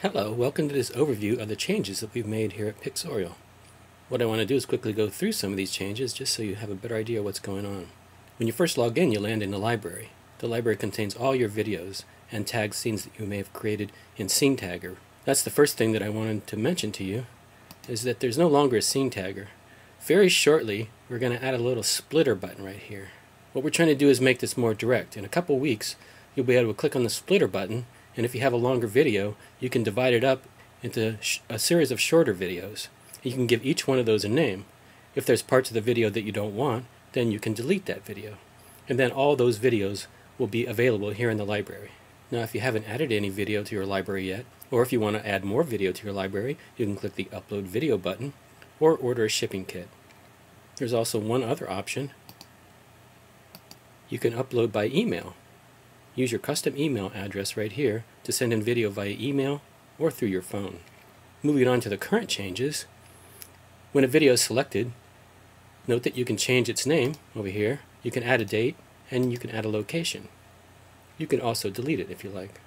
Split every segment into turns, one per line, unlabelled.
Hello, welcome to this overview of the changes that we've made here at Pixorial. What I want to do is quickly go through some of these changes just so you have a better idea of what's going on. When you first log in, you land in the library. The library contains all your videos and tag scenes that you may have created in Scene Tagger. That's the first thing that I wanted to mention to you, is that there's no longer a Scene Tagger. Very shortly, we're going to add a little splitter button right here. What we're trying to do is make this more direct. In a couple weeks, you'll be able to click on the splitter button, and if you have a longer video, you can divide it up into a series of shorter videos. You can give each one of those a name. If there's parts of the video that you don't want, then you can delete that video. And then all those videos will be available here in the library. Now, if you haven't added any video to your library yet, or if you want to add more video to your library, you can click the Upload Video button or order a shipping kit. There's also one other option. You can upload by email. Use your custom email address right here to send in video via email or through your phone. Moving on to the current changes, when a video is selected, note that you can change its name over here, you can add a date, and you can add a location. You can also delete it if you like.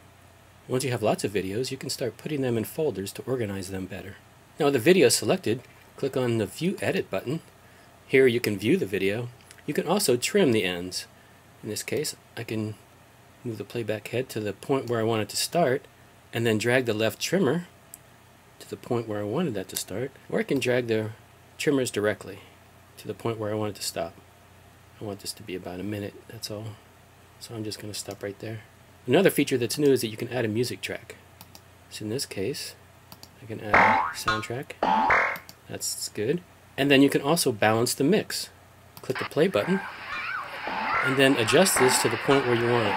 Once you have lots of videos, you can start putting them in folders to organize them better. Now with the video selected, click on the View Edit button. Here you can view the video. You can also trim the ends. In this case, I can move the playback head to the point where I want it to start, and then drag the left trimmer to the point where I wanted that to start, or I can drag the trimmers directly to the point where I want it to stop. I want this to be about a minute, that's all. So I'm just going to stop right there. Another feature that's new is that you can add a music track. So in this case, I can add a soundtrack. That's good. And then you can also balance the mix. Click the play button, and then adjust this to the point where you want it.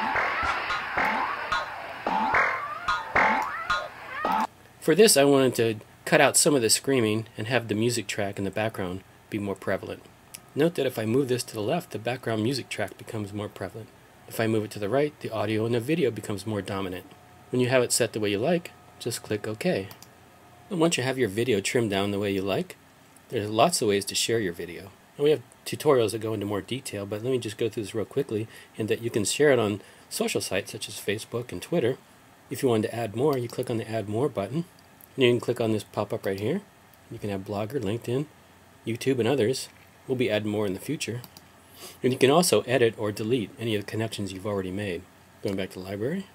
For this, I wanted to cut out some of the screaming and have the music track in the background be more prevalent. Note that if I move this to the left, the background music track becomes more prevalent. If I move it to the right, the audio and the video becomes more dominant. When you have it set the way you like, just click OK. And once you have your video trimmed down the way you like, there's lots of ways to share your video. And we have tutorials that go into more detail, but let me just go through this real quickly, in that you can share it on social sites such as Facebook and Twitter. If you wanted to add more, you click on the Add More button, and you can click on this pop-up right here. You can have Blogger, LinkedIn, YouTube, and others. We'll be adding more in the future. And you can also edit or delete any of the connections you've already made. Going back to the library.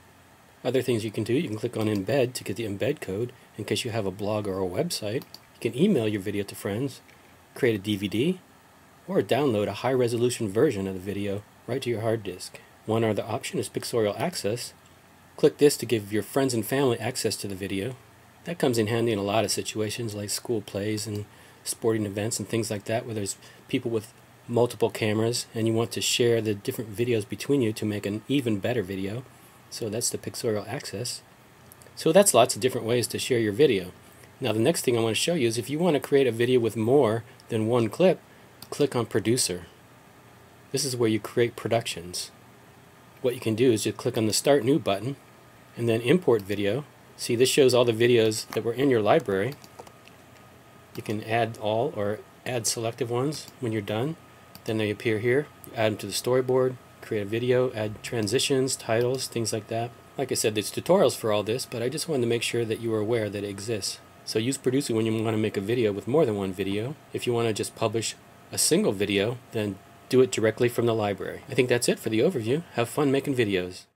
Other things you can do, you can click on Embed to get the embed code in case you have a blog or a website. You can email your video to friends, create a DVD, or download a high-resolution version of the video right to your hard disk. One other option is Pixorial Access. Click this to give your friends and family access to the video. That comes in handy in a lot of situations like school plays and sporting events and things like that, where there's people with multiple cameras and you want to share the different videos between you to make an even better video. So that's the Pixorial Access. So that's lots of different ways to share your video. Now the next thing I want to show you is if you want to create a video with more than one clip, click on Producer. This is where you create productions. What you can do is just click on the Start New button and then Import Video. See, this shows all the videos that were in your library. You can add all or add selective ones when you're done. Then they appear here. You add them to the storyboard, create a video, add transitions, titles, things like that. Like I said, there's tutorials for all this, but I just wanted to make sure that you were aware that it exists. So use Producer when you want to make a video with more than one video. If you want to just publish a single video, then do it directly from the library. I think that's it for the overview. Have fun making videos.